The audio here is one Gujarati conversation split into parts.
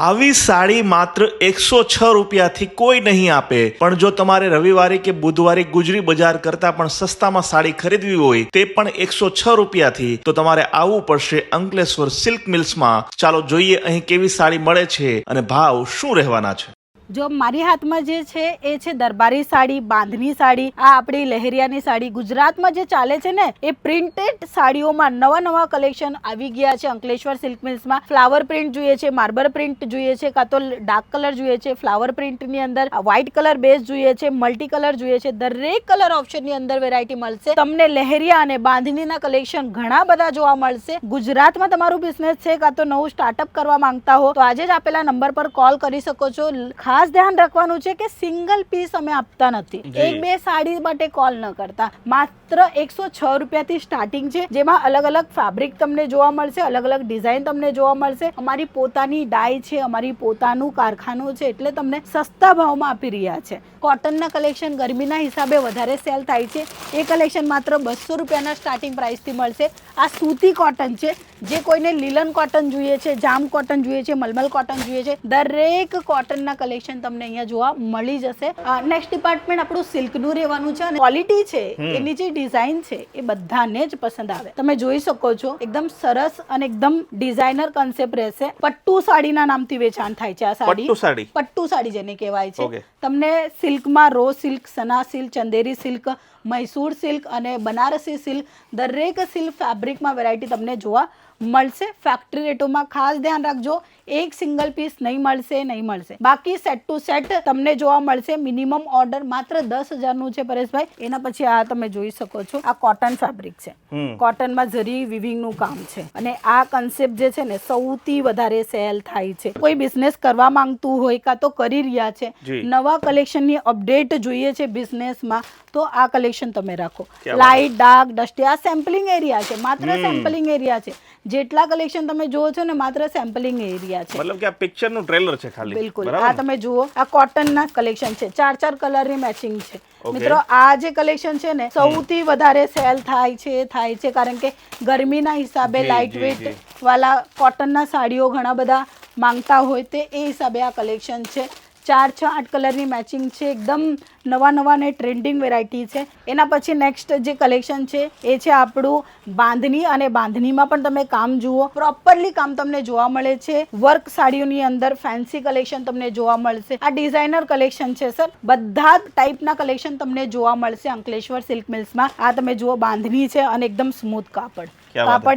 આવી સાડી માત્ર 106 રૂપિયાથી કોઈ નહીં આપે, પણ જો તમારે રવિવારે કે બુધવારે ગુજરી બજાર કરતા પણ સસ્તામાં સાડી ખરીદવી હોય તે પણ 106 રૂપિયાથી, તો તમારે આવવું પડશે અંકલેશ્વર સિલ્ક મિલ્સમાં. ચાલો જોઈએ અહીં કેવી સાડી મળે છે અને ભાવ શું રહેવાના છે. જો મારી હાથમાં જે છે એ છે દરબારી સાડી, બાંધણી સાડી, આ આપણી લહેરિયાની સાડી. ગુજરાતમાં જે ચાલે છે ને એ પ્રિન્ટેડ સાડીઓમાં નવા નવા કલેક્શન આવી ગયા છે અંકલેશ્વર સિલ્ક મિલ્સમાં. ફ્લાવર પ્રિન્ટ જોઈએ છે, માર્બર પ્રિન્ટ જોઈએ છે, કાં તો ડાર્ક કલર જોઈએ છે, ફ્લાવર પ્રિન્ટની અંદર વ્હાઇટ કલર બેઝ જોઈએ છે, મલ્ટી કલર જોઈએ છે, દરેક કલર ઓપ્શનની અંદર વેરાયટી મળશે તમને. લહેરિયા અને બાંધણીના કલેક્શન ઘણા બધા જોવા મળશે. ગુજરાતમાં તમારું બિઝનેસ છે કાં તો નવું સ્ટાર્ટઅપ કરવા માંગતા હો તો આજે જ આપેલા નંબર પર કોલ કરી શકો છો. ખાસ ધ્યાન રાખવાનું છે કે સિંગલ પીસ અમે આપતા નથી. એક બે સાડી માટે કોલ ન કરતા. માત્ર 106 રૂપિયાથી સ્ટાર્ટિંગ છે, જેમાં અલગ અલગ ફેબ્રિક તમને જોવા મળશે, અલગ અલગ ડિઝાઇન તમને જોવા મળશે. અમારી પોતાની ડાય છે, અમારી પોતાનું કારખાનું છે, એટલે તમને સસ્તા ભાવમાં આપી રહ્યા છે. કોટનના કલેક્શન ગરમીના હિસાબે વધારે સેલ થાય છે. એ કલેક્શન માત્ર 200 રૂપિયાના સ્ટાર્ટિંગ પ્રાઇસથી મળશે. આ સૂતી કોટન છે. જે કોઈને લીલન કોટન જોઈએ છે, જામ કોટન જોઈએ છે, મલમલ કોટન જોઈએ છે, દરેક કોટનના કલેક્શન તમને અહીંયા જોવા મળી જશે. નેક્સ્ટ ડિપાર્ટમેન્ટ આપણું સિલ્કનું રહેવાનું છે અને ક્વોલિટી છે, એની જે ડિઝાઇન છે એ બધાને જ પસંદ આવે. તમે જોઈ શકો છો એકદમ સરસ અને એકદમ ડિઝાઇનર કન્સેપ્ટ રહેશે. પટ્ટુ સાડીના નામથી વેચાણ થાય છે. આ સાડી પટ્ટુ સાડી જેને કહેવાય છે. તમને સિલ્કમાં રો સિલ્ક, સના silk, Chanderi silk, Mysore silk અને બનારસી સિલ્ક, દરેક સિલ્ક ફેબ્રિકમાં વેરાયટી તમને જોવા મળશે. ફેક્ટરી રેટોમાં ખાસ ધ્યાન રાખજો, એક સિંગલ પીસ નહીં મળશે. બાકી સેટ ટુ સેટ તમને જોવા મળશે. મિનિમમ ઓર્ડર માત્ર 10,000 નું છે પરેશભાઈ. એના પછી આ તમે જોઈ શકો છો, આ કોટન ફેબ્રિક છે. કોટનમાં જરી વિવિંગ નું કામ છે અને આ કન્સેપ્ટ જે છે ને સૌથી વધારે સેલ થાય છે. કોઈ બિઝનેસ કરવા માંગતું હોય કાં તો કરી રહ્યા છે, નવા કલેક્શનની અપડેટ જોઈએ છે બિઝનેસમાં, તો આ કલેક્શન તમે રાખો. લાઇટ, ડાર્ક, ડસ્ટી, આ સેમ્પલિંગ એરિયા છે, માત્ર સેમ્પલિંગ એરિયા છે. જેટલા કલેક્શન તમે જોવો છો ને માત્ર સેમ્પલિંગ એરિયા છે. મતલબ કે આ પિક્ચર નું ટ્રેલર છે ખાલી. બિલકુલ. આ તમે જુઓ, આ કોટન ના કલેક્શન છે, 4 કલરની મેચિંગ છે. મિત્રો આ જે કલેક્શન છે ને સૌથી વધારે સેલ થાય છે કારણ કે ગરમીના હિસાબે લાઇટ વેઇટ વાળા કોટનના સાડીઓ ઘણા બધા માંગતા હોય તે એ હિસાબે આ કલેક્શન છે. 4-8 કલરની મેચિંગ છે, એકદમ નવા ને ટ્રેન્ડિંગ વેરાયટી છે. એના પછી નેક્સ્ટ જે કલેક્શન છે એ છે આપણું બાંધણી, અને બાંધણીમાં પણ તમે કામ જુઓ, પ્રોપરલી કામ તમને જોવા મળે છે. વર્ક સાડીઓની અંદર ફેન્સી કલેક્શન તમને જોવા મળશે. આ ડિઝાઇનર કલેક્શન છે સર. બધા જ ટાઈપના કલેક્શન તમને જોવા મળશે અંકલેશ્વર સિલ્ક મિલ્સમાં. આ તમે જુઓ, બાંધણી છે અને એકદમ સ્મૂથ કાપડ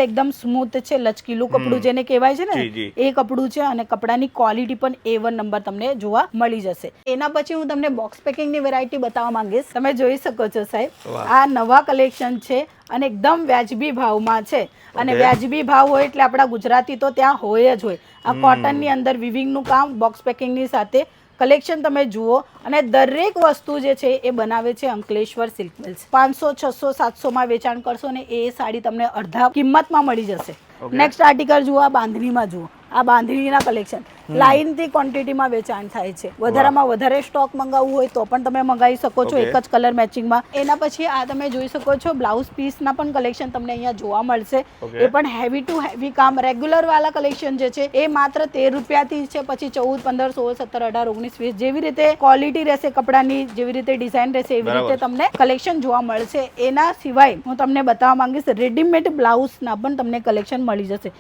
એકદમ સ્મૂથ છે, લચકીલું કપડું જેને કહેવાય છે ને એ કપડું છે અને કપડાની ક્વોલિટી પણ A1 નંબર તમને જોવા મળી જશે. એના પછી હું તમને બોક્સ પેકિંગની વેરાયટી બતાવવા માંગીશ. તમે જોઈ શકો છો સાહેબ, આ નવા કલેક્શન છે અને એકદમ વ્યાજબી ભાવમાં છે. અને વ્યાજબી ભાવ હોય એટલે આપણા ગુજરાતી તો ત્યાં હોય જ હોય. આ કોટનની અંદર વિવિંગનું કામ, બોક્સ પેકિંગની સાથે કલેક્શન તમે જુઓ. અને દરેક વસ્તુ જે છે એ બનાવે છે અંકલેશ્વર સિલ્ક મિલ્સ. 500, 600, 700 માં વેચાણ કરશો ને એ સાડી તમને અડધા કિંમતમાં મળી જશે. નેક્સ્ટ આર્ટિકલ જુઓ, આ બાંધણીમાં જુઓ, આ બાંધણીના કલેક્શન લાઇનથી ક્વોન્ટિટીમાં વેચાણ થાય છે. વધારામાં વધારે સ્ટોક મંગાવવું હોય તો પણ તમે મંગાવી શકો છો, એક જ કલર મેચિંગમાં. એના પછી આ તમે જોઈ શકો છો, બ્લાઉઝ પીસના પણ કલેક્શન તમને અહીંયા જોવા મળશે. એ પણ હેવી ટુ હેવી કામ. રેગ્યુલર વાળા કલેક્શન જે છે એ માત્ર 13 રૂપિયાથી છે. પછી 14, 15, 16, 17, 18, 19, 20 જેવી રીતે ક્વોલિટી રહેશે કપડાની, જેવી રીતે ડિઝાઇન રહેશે એવી રીતે તમને કલેક્શન જોવા મળશે. એના સિવાય હું તમને બતાવવા માંગીશ, રેડીમેડ બ્લાઉઝના પણ તમને કલેક્શન મળી જશે.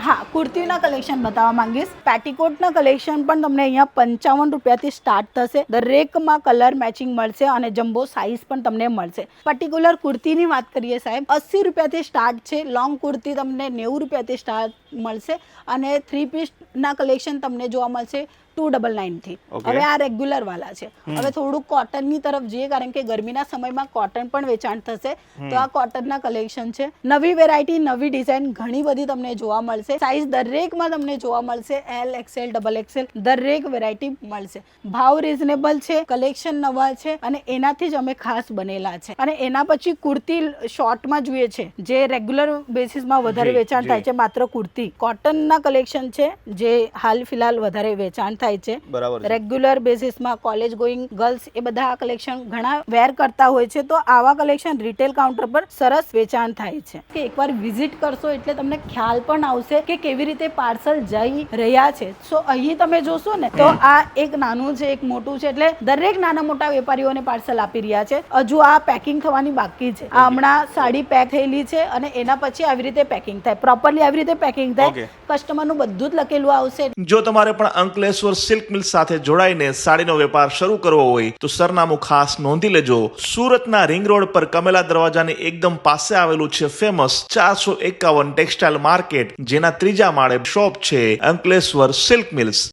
હા, કુર્તીના કલેક્શન બતાવવા માંગીશ. પેટીકોટના કલેક્શન પણ તમને અહીંયા 55 રૂપિયાથી સ્ટાર્ટ થશે. દરેકમાં કલર મેચિંગ મળશે અને જમ્બો સાઇઝ પણ તમને મળશે. પર્ટિક્યુલર કુર્તીની વાત કરીએ સાહેબ, 80 રૂપિયાથી સ્ટાર્ટ છે. લોંગ કુર્તી તમને 90 રૂપિયાથી સ્ટાર્ટ મળશે અને 3 પીસના કલેક્શન તમને જોવા મળશે 299 થી. હવે આ રેગ્યુલર વાળા છે. હવે થોડુંક કોટનની તરફ જઈએ કારણ કે ગરમીના સમયમાં કોટન પણ વેચાણ થશે, તો આ કોટનના કલેક્શન છે. નવી વેરાયટી, નવી ડિઝાઇન ઘણી બધી તમને જોવા મળશે. સાઇઝ દરેકમાં તમને જોવા મળશે, L, XL, XXL દરેક વેરાયટી મળશે. ભાવ રીઝનેબલ છે, કલેક્શન નવા છે અને એનાથી જ અમે ખાસ બનેલા છે. અને એના પછી કુર્તી શોર્ટમાં જોઈએ છે, જે રેગ્યુલર બેસિસમાં વધારે વેચાણ થાય છે, માત્ર કુર્તી. કોટનના કલેક્શન છે જે હાલ ફિલહાલ વધારે વેચાણ થાય થાય છે. બરાબર છે. રેગ્યુલર બેસિસમાં કોલેજ ગોઈંગ ગર્લ્સ એ બધા આ કલેક્શન ઘણા વેર કરતા હોય છે. તો આવા કલેક્શન રિટેલ કાઉન્ટર પર સરસ વેચાણ થાય છે કે એકવાર વિઝિટ કરશો એટલે તમને ખ્યાલ પણ આવશે કે કેવી રીતે પાર્સલ જઈ રહ્યા છે. સો અહીં તમે જોશો ને તો આ એક નાનું છે, એક મોટું છે, એટલે દરેક નાના મોટા વેપારીઓને પાર્સલ આપી રહ્યા છે. હજુ આ પેકિંગ થવાની બાકી છે. આ હમણાં સાડી પેક થયેલી છે અને એના પછી આવી રીતે પેકિંગ થાય, પ્રોપરલી આવી રીતે પેકિંગ થાય, કસ્ટમરનું બધું જ લખેલું આવશે. જો તમારે પણ અંકલેશ્વર સિલ્ક મિલ સાથે જોડાઈને સાડીનો વેપાર શરૂ કરવો હોય તો સરનામું ખાસ નોંધી લેજો. સુરતના રિંગ રોડ પર કમેલા દરવાજાની એકદમ પાસે આવેલું છે ફેમસ 451 ટેક્સટાઇલ માર્કેટ, જેના ત્રીજા માળે શોપ છે અંકલેશ્વર સિલ્ક મિલ્સ.